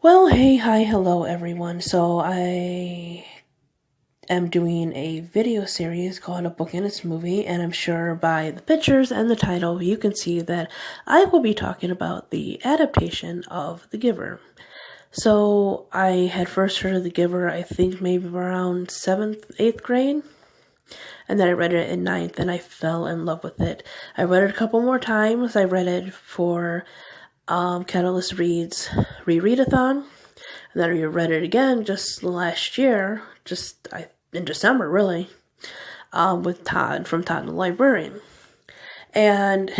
Well, hey, hi, hello everyone. So I am doing a video series called A Book and Its Movie, and I'm sure by the pictures and the title you can see that I will be talking about the adaptation of The Giver. So I had first heard of The Giver, I think maybe around 7th, 8th grade, and then I read it in 9th and I fell in love with it. I read it a couple more times. I read it for Catalyst Reads Rereadathon. And then I read it again just last year, in December, really, with Todd from Todd the Librarian. And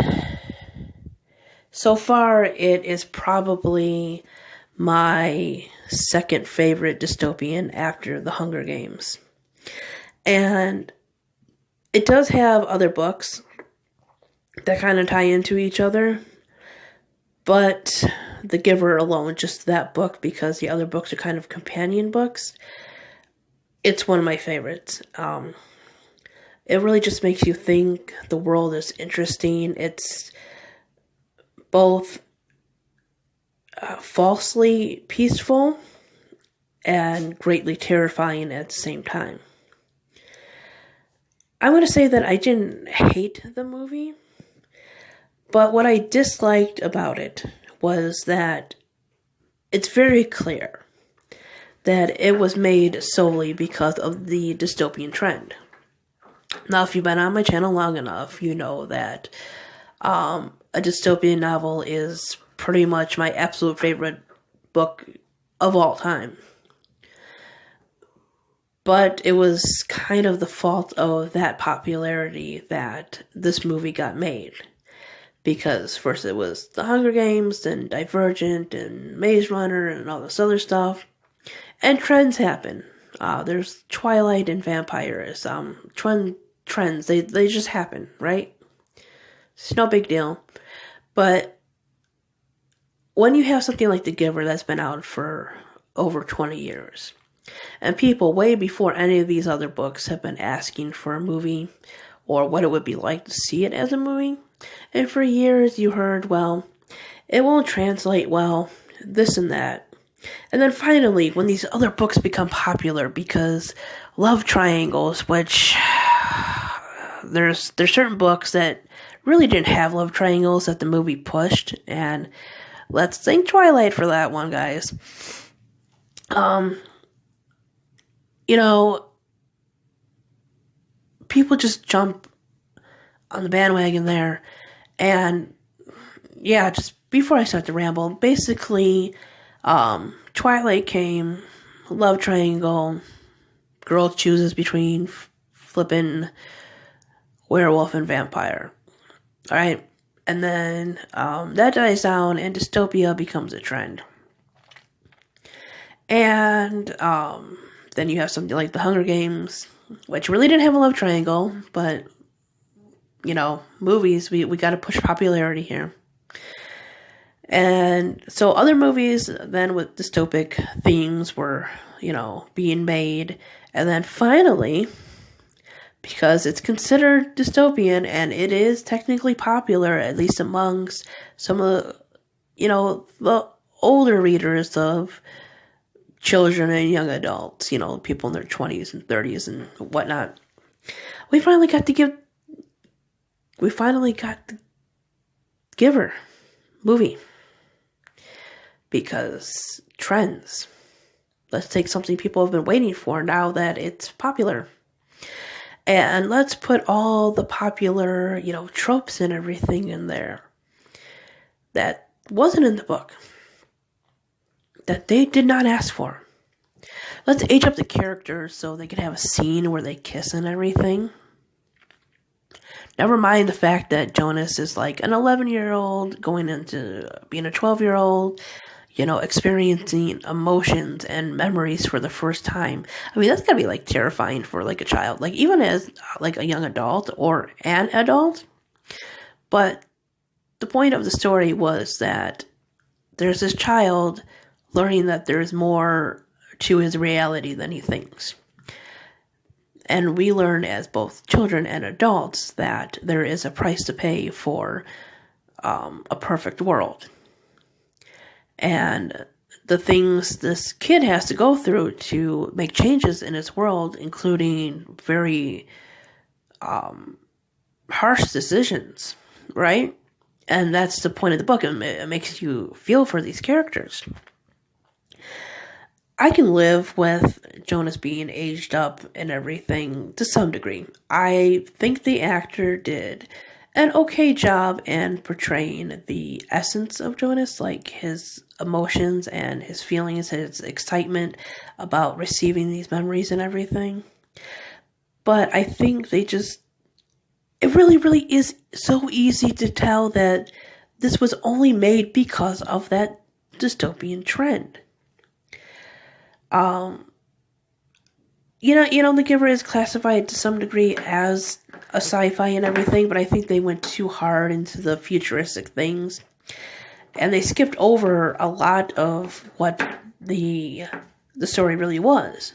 so far, it is probably my second favorite dystopian after The Hunger Games. And it does have other books that kind of tie into each other, but The Giver alone, just that book, because the other books are kind of companion books, it's one of my favorites. It really just makes you think. The world is interesting. It's both falsely peaceful and greatly terrifying at the same time. I'm going to say that I didn't hate the movie, but what I disliked about it was that it's very clear that it was made solely because of the dystopian trend. Now, if you've been on my channel long enough, you know that a dystopian novel is pretty much my absolute favorite book of all time. But it was kind of the fault of that popularity that this movie got made. Because first it was The Hunger Games, then Divergent, and Maze Runner, and all this other stuff. And trends happen. There's Twilight and vampires. Trends, they just happen, right? It's no big deal. But when you have something like The Giver that's been out for over 20 years, and people way before any of these other books have been asking for a movie, or what it would be like to see it as a movie, and for years you heard, well, it won't translate well, this and that. And then finally, when these other books become popular because love triangles, which there's certain books that really didn't have love triangles that the movie pushed, and let's thank Twilight for that one, guys. People just jump on the bandwagon there. And yeah, just before I start to ramble, basically, Twilight came, love triangle, girl chooses between flippin' werewolf and vampire. Alright? And then that dies down and dystopia becomes a trend. And then you have something like The Hunger Games, which really didn't have a love triangle, but, movies, we got to push popularity here. And so other movies then with dystopic themes were, being made. And then finally, because it's considered dystopian and it is technically popular, at least amongst some of the older readers of children and young adults, people in their 20s and 30s and whatnot, we finally got the Giver movie. Because trends. Let's take something people have been waiting for now that it's popular. And let's put all the popular, tropes and everything in there that wasn't in the book, that they did not ask for. Let's age up the characters so they can have a scene where they kiss and everything. Never mind the fact that Jonas is like an 11-year-old going into being a 12-year-old, experiencing emotions and memories for the first time. I mean, that's gotta be like terrifying for like a child, like even as like a young adult or an adult. But the point of the story was that there's this child learning that there's more to his reality than he thinks. And we learn as both children and adults that there is a price to pay for a perfect world. And the things this kid has to go through to make changes in his world, including very harsh decisions, right? And that's the point of the book. It makes you feel for these characters. I can live with Jonas being aged up and everything to some degree. I think the actor did an okay job in portraying the essence of Jonas, like his emotions and his feelings, his excitement about receiving these memories and everything. But I think it really, really is so easy to tell that this was only made because of that dystopian trend. The Giver is classified to some degree as a sci-fi and everything, but I think they went too hard into the futuristic things, and they skipped over a lot of what the story really was.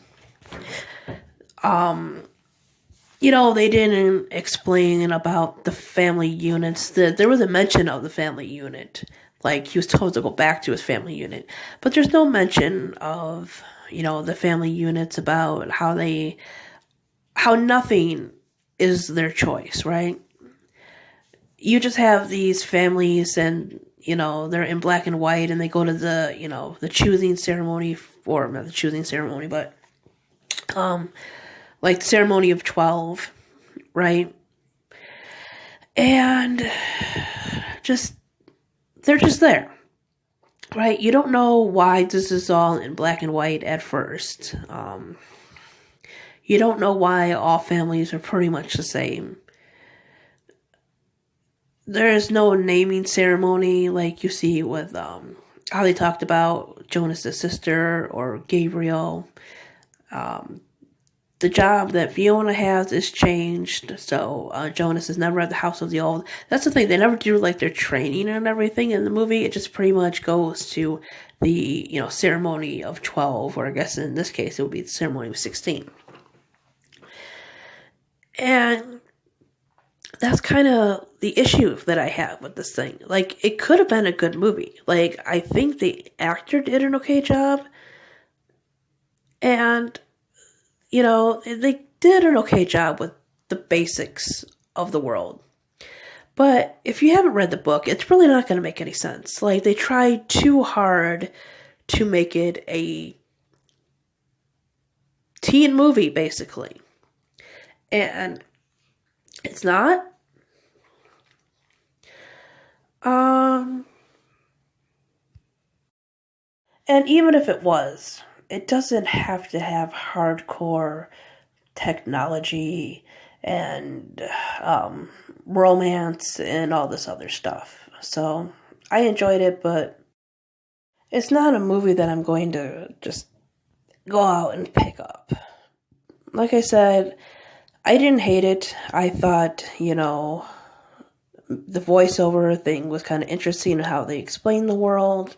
They didn't explain about the family units. There was a mention of the family unit, like he was told to go back to his family unit, but there's no mention of the family units, about how nothing is their choice, right? You just have these families, and they're in black and white, and they go to the choosing ceremony, or not the choosing ceremony, but like the ceremony of 12, right? And they're just there. Right, you don't know why this is all in black and white at first. You don't know why all families are pretty much the same. There is no naming ceremony like you see with how they talked about Jonas' sister or Gabriel. The job that Fiona has is changed, so Jonas is never at the House of the Old. That's the thing, they never do like their training and everything in the movie. It just pretty much goes to the ceremony of 12, or I guess in this case it would be the ceremony of 16. And that's kind of the issue that I have with this thing. Like, it could have been a good movie. Like, I think the actor did an okay job, and they did an okay job with the basics of the world. But if you haven't read the book, it's really not going to make any sense. Like, they tried too hard to make it a teen movie, basically. And it's not. And even if it was, it doesn't have to have hardcore technology and romance and all this other stuff. So I enjoyed it, but it's not a movie that I'm going to just go out and pick up. Like I said, I didn't hate it. I thought, the voiceover thing was kind of interesting, how they explained the world.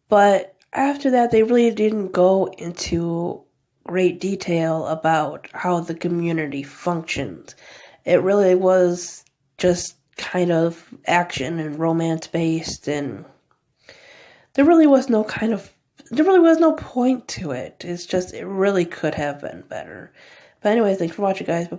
But after that, they really didn't go into great detail about how the community functions. It really was just kind of action and romance based, and there really was no point to it. It's just, it really could have been better. But anyway, thanks for watching, guys. Bye.